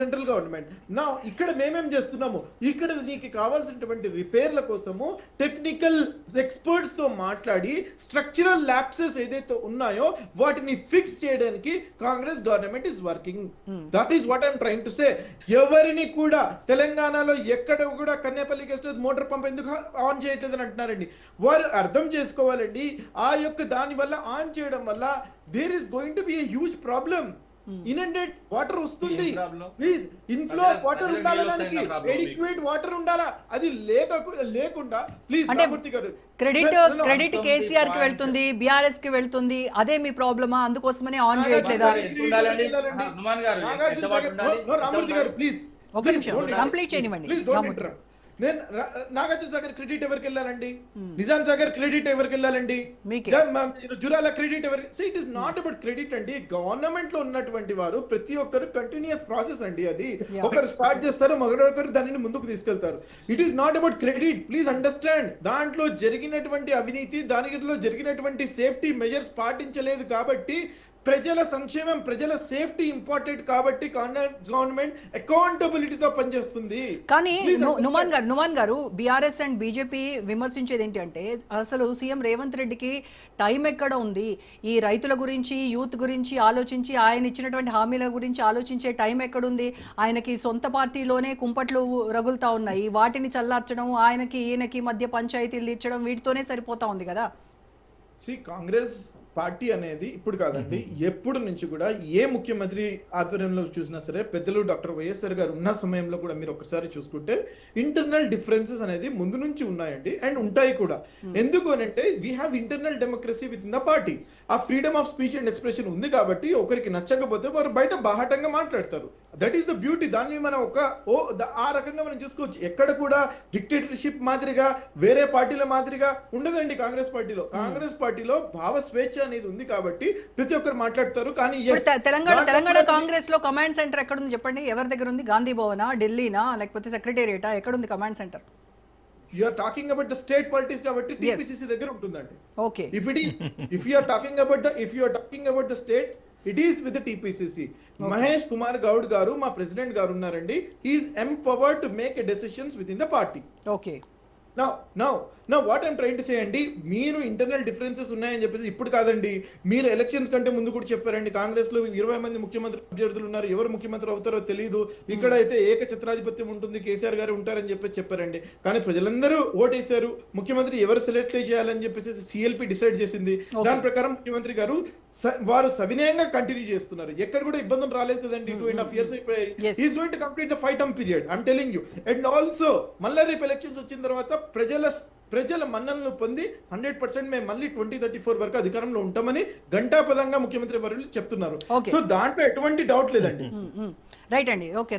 Central government. నా ఇక్కడ మేమేం చేస్తున్నాము, ఇక్కడ నీకు కావాల్సినటువంటి రిపేర్ల కోసము టెక్నికల్ ఎక్స్పర్ట్స్ తో మాట్లాడి స్ట్రక్చరల్ ల్యాప్సెస్ ఏదైతే ఉన్నాయో వాటిని ఫిక్స్ చేయడానికి Congress government is working. That is what I'm trying to say. ఎవరిని కూడా తెలంగాణలో ఎక్కడ కూడా కన్యాపల్లి గెస్ట్ హౌస్ మోటార్ పంప్ ఎందుకు ఆన్ చేయట్లేదని అంటున్నారండి. వారు అర్థం చేసుకోవాలండి, ఆ యొక్క దాని వల్ల ఆన్ చేయడం వల్ల there is going to be a huge problem. Inundated water వస్తుంది, ప్లీజ్ ఇన్ఫ్లో వాటర్ ఉండాలా, దానికి ఎడిక్వేట్ వాటర్ ఉండాలా, అది లేకుండా ప్లీజ్ రామూర్తి గారు క్రెడిట్ కేసీఆర్ కి వెళ్తుంది, బీఆర్ఎస్ కి వెళ్తుంది, అదే మీ ప్రాబ్లమా? అందుకోసమనే ఆన్ చేయట్లేదా? రామూర్తి గారు ప్లీజ్ ఒక నిమిషం కంప్లీట్ చేయనివ్వండి. నేను నాగార్జున సాగర్ క్రెడిట్ ఎవరికి వెళ్ళాలండి, నిజాం సాగర్ క్రెడిట్ ఎవరికి వెళ్ళాలండి, జురాల క్రెడిట్ ఎవరికి? It is not about credit అండి. గవర్నమెంట్ లో ఉన్నటువంటి వారు ప్రతి ఒక్కరు కంటిన్యూస్ ప్రాసెస్ అండి. అది ఒకరు స్టార్ట్ చేస్తారు, మరొకరు దానిని ముందుకు తీసుకెళ్తారు. It is not about credit, please understand. దాంట్లో జరిగినటువంటి అవినీతి, దానిలో జరిగినటువంటి సేఫ్టీ మెజర్స్ పాటించలేదు కాబట్టి, ప్రజల సంక్షేమం, ప్రజల సేఫ్టీ ఇంపార్టెంట్ కాబట్టి గవర్నమెంట్ అకౌంటబిలిటీతో పనిచేస్తుంది. కానీ నుమాన్ గారు బీఆర్ఎస్ అండ్ బీజేపీ విమర్శించేది ఏంటంటే, అసలు సీఎం రేవంత్ రెడ్డికి టైం ఎక్కడ ఉంది? ఈ రైతుల గురించి, యూత్ గురించి ఆలోచించి, ఆయన ఇచ్చినటువంటి హామీల గురించి ఆలోచించే టైం ఎక్కడుంది? ఆయనకి సొంత పార్టీలోనే కుంపట్లు రగులుతా ఉన్నాయి, వాటిని చల్లార్చడం, ఆయనకి ఈయనకి మధ్య పంచాయతీలు తీర్చడం, వీటితోనే సరిపోతా ఉంది కదా. కాంగ్రెస్ పార్టీ అనేది ఇప్పుడు కాదండి, ఎప్పుడు నుంచి కూడా ఏ ముఖ్యమంత్రి ఆధ్వర్యంలో చూసినా సరే, పెద్దలు డాక్టర్ వైఎస్ఆర్ గారు ఉన్న సమయంలో కూడా మీరు ఒకసారి చూసుకుంటే ఇంటర్నల్ డిఫరెన్సెస్ అనేది ముందు నుంచి ఉన్నాయండి, అండ్ ఉంటాయి కూడా. ఎందుకు అనంటే we have internal democracy within the party. ఆ freedom of speech and expression ఉంది కాబట్టి ఒకరికి నచ్చకపోతే వారు బయట బాహాటంగా మాట్లాడతారు. That is the beauty. దాన్ని మనం ఆ రకంగా మనం చూసుకోవచ్చు. ఎక్కడ కూడా డిక్టేటర్షిప్ మాదిరిగా వేరే పార్టీల మాదిరిగా ఉండదండి కాంగ్రెస్ పార్టీలో. కాంగ్రెస్ పార్టీలో భావ స్వేచ్ఛ అనేది ఉంది కాబట్టి ప్రతి ఒక్కరు మాట్లాడతారు. కానీ తెలంగాణ కాంగ్రెస్ లో కమాండ్ సెంటర్ ఎక్కడ ఉంది చెప్పండి? ఎవరి దగ్గర ఉంది? గాంధీ భవనా, ఢిల్లీనా, లేకపోతే సెక్రటేరియటా? ఎక్కడ ఉంది command centre? You are talking about the state parties కాబట్టి TPCC దగ్గర ఉంటుందండి. Okay. If you are talking about the state, it is with the TPCC. Mahesh Kumar Gaud garu, మా ప్రెసిడెంట్ గారు ఉన్నారండి. He is empowered to make decisions within the party. Okay. Now what I'm trying to say అండి, మీరు internal differences ఉన్నాయని చెప్పేసి ఇప్పుడు కాదండి, మీరు ఎలక్షన్స్ కంటే ముందు కూడా చెప్పారండి. కాంగ్రెస్ లో 20 మంది ముఖ్యమంత్రి అభ్యర్థులు ఉన్నారు, ఎవరు ముఖ్యమంత్రి అవుతారో తెలియదు, ఇక్కడ అయితే ఏకఛత్రాధిపత్యం ఉంటుంది, కేసీఆర్ గారు ఉంటారని చెప్పేసి చెప్పారండి. కానీ ప్రజలందరూ ఓటేశారు, ముఖ్యమంత్రి ఎవరు సెలెక్ట్ చేయాలని చెప్పేసి CLP డిసైడ్ చేసింది. దాని ప్రకారం ముఖ్యమంత్రి గారు వారు సవినయంగా కంటిన్యూ చేస్తున్నారు. ఎక్కడ కూడా ఇబ్బందులు రాలేదు కదండి. 2.5 years అయిపోయాయి. Is going to complete the 5-term period, I'm telling you. And also మళ్ళీ రేపు ఎలక్షన్స్ వచ్చిన తర్వాత ప్రజల మన్నలను పొంది 100% మేము మళ్ళీ 2034 వరకు అధికారంలో ఉంటామని ఘంటాపదంగా ముఖ్యమంత్రి వర్యులు చెప్తున్నారు. సో దాంట్లో ఎటువంటి డౌట్ లేదండి. రైట్ అండి. ఓకే.